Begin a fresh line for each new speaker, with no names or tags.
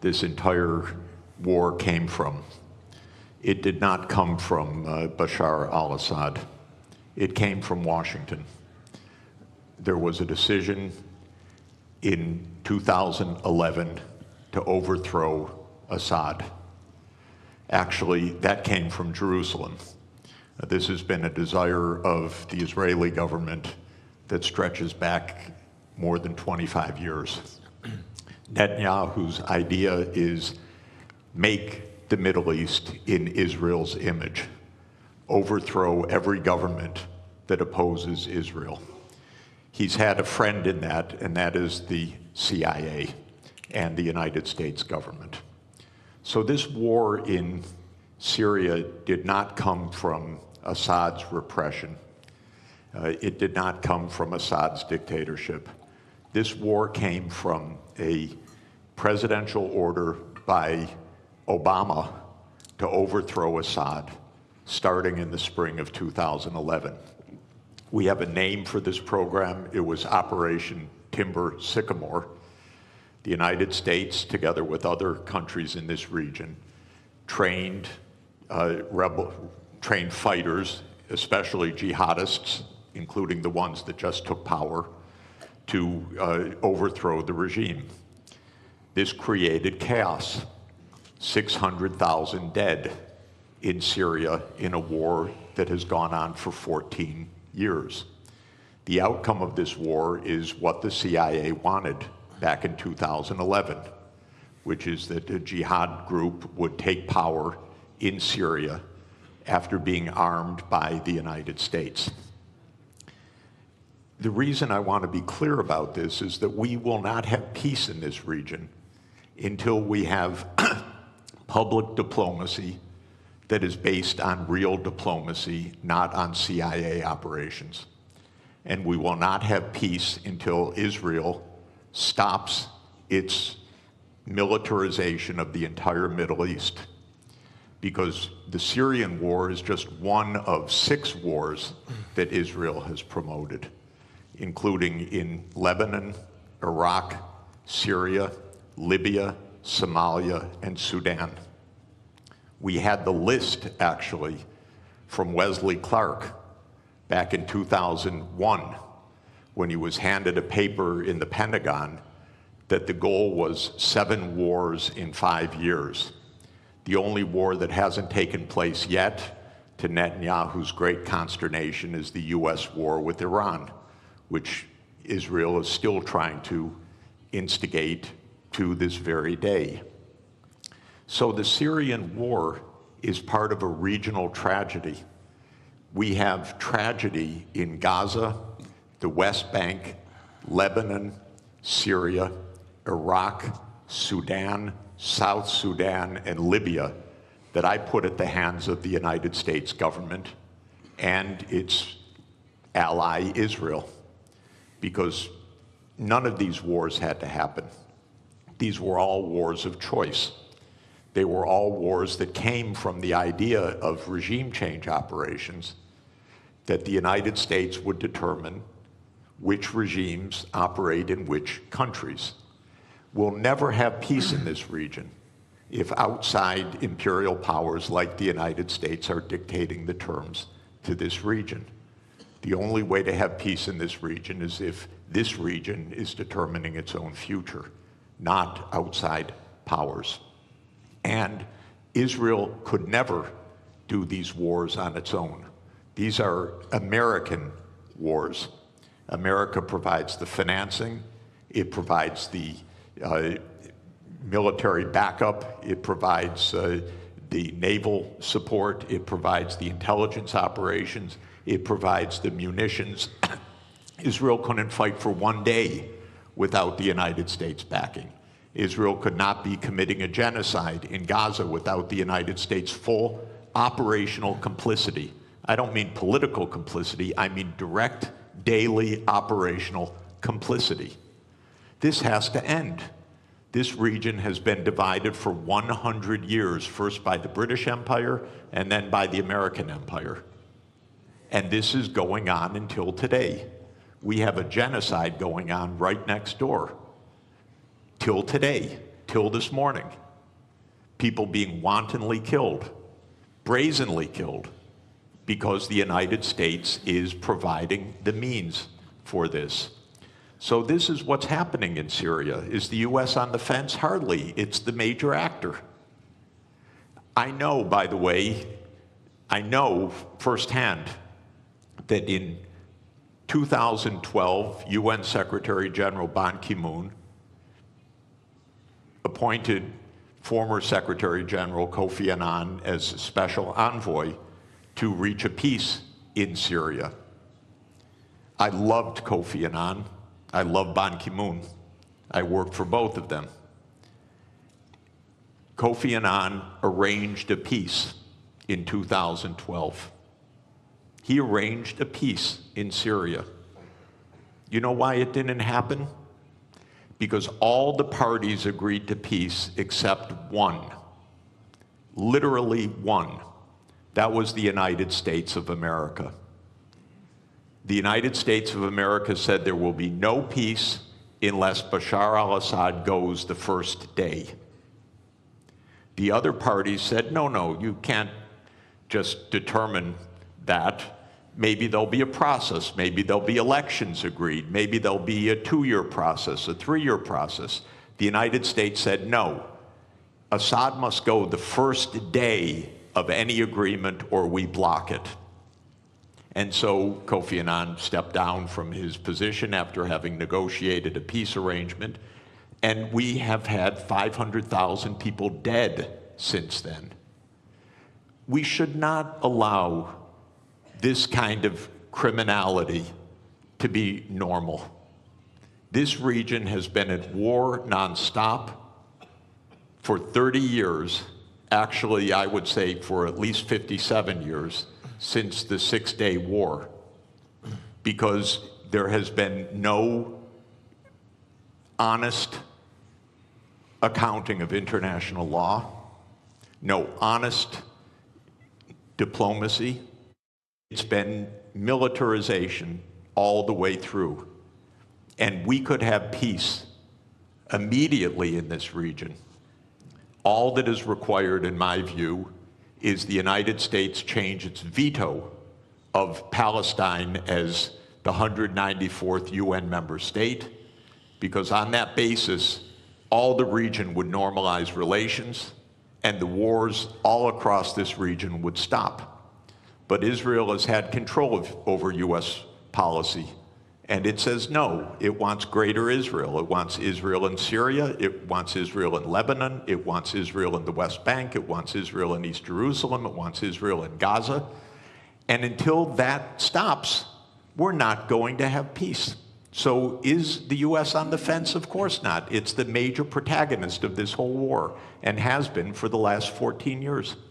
this entire war came from. It did not come from Bashar al-Assad. It came from Washington. There was a decision in 2011 to overthrow Assad. Actually, that came from Jerusalem. This has been a desire of the Israeli government that stretches back more than 25 years. Netanyahu's idea is make the Middle East in Israel's image, overthrow every government that opposes Israel. He's had a friend in that, and that is the CIA and the United States government. So this war in Syria did not come from Assad's repression. It did not come from Assad's dictatorship. This war came from a presidential order by Obama to overthrow Assad, starting in the spring of 2011. We have a name for this program. It was Operation Timber Sycamore. The United States, together with other countries in this region, trained fighters, especially jihadists, including the ones that just took power, to overthrow the regime. This created chaos. 600,000 dead in Syria in a war that has gone on for 14 years. The outcome of this war is what the CIA wanted back in 2011, which is that a jihad group would take power in Syria after being armed by the United States. The reason I want to be clear about this is that we will not have peace in this region until we have public diplomacy that is based on real diplomacy, not on CIA operations. And we will not have peace until Israel stops its militarization of the entire Middle East. Because the Syrian war is just one of 6 wars that Israel has promoted, including in Lebanon, Iraq, Syria, Libya, Somalia, and Sudan. We had the list, actually, from Wesley Clark back in 2001, when he was handed a paper in the Pentagon that the goal was 7 wars in 5 years. The only war that hasn't taken place yet, to Netanyahu's great consternation, is the US war with Iran, which Israel is still trying to instigate to this very day. So the Syrian war is part of a regional tragedy. We have tragedy in Gaza, the West Bank, Lebanon, Syria, Iraq, Sudan, South Sudan, and Libya that I put at the hands of the United States government and its ally Israel, because none of these wars had to happen. These were all wars of choice. They were all wars that came from the idea of regime change operations, that the United States would determine which regimes operate in which countries. We'll never have peace in this region if outside imperial powers like the United States are dictating the terms to this region. The only way to have peace in this region is if this region is determining its own future, not outside powers. And Israel could never do these wars on its own. These are American wars. America provides the financing, it provides the military backup, it provides the naval support, it provides the intelligence operations, it provides the munitions. Israel couldn't fight for one day without the United States backing. Israel could not be committing a genocide in Gaza without the United States' full operational complicity. I don't mean political complicity, I mean direct, daily operational complicity. This has to end. This region has been divided for 100 years, first by the British Empire and then by the American Empire. And this is going on until today. We have a genocide going on right next door, till today. till this morning. People being wantonly killed, brazenly killed, because the United States is providing the means for this. So this is what's happening in Syria. Is the U.S. on the fence? Hardly. It's the major actor. I know, by the way, I know firsthand that in 2012, UN Secretary General Ban Ki-moon appointed former Secretary General Kofi Annan as special envoy to reach a peace in Syria. I loved Kofi Annan. I love Ban Ki-moon. I worked for both of them. Kofi Annan arranged a peace in 2012. He arranged a peace in Syria. You know why it didn't happen? Because all the parties agreed to peace except one. Literally one. That was the United States of America. The United States of America said there will be no peace unless Bashar al-Assad goes the first day. The other parties said, no, you can't just determine that. Maybe there'll be a process. Maybe there'll be elections agreed. Maybe there'll be a 2-year process, a 3-year process. The United States said, no, Assad must go the first day of any agreement or we block it. And so Kofi Annan stepped down from his position after having negotiated a peace arrangement. And we have had 500,000 people dead since then. We should not allow this kind of criminality to be normal. This region has been at war nonstop for 30 years. Actually, I would say for at least 57 years since the Six-Day War, because there has been no honest accounting of international law, no honest diplomacy. It's been militarization all the way through. And we could have peace immediately in this region. All that is required, in my view, is the United States change its veto of Palestine as the 194th UN member state, because on that basis, all the region would normalize relations and the wars all across this region would stop. But Israel has had control over US policy, and it says no. It wants greater Israel. It wants Israel in Syria. It wants Israel in Lebanon. It wants Israel in the West Bank. It wants Israel in East Jerusalem. It wants Israel in Gaza. And until that stops, we're not going to have peace. So is the US on the fence? Of course not. It's the major protagonist of this whole war and has been for the last 14 years.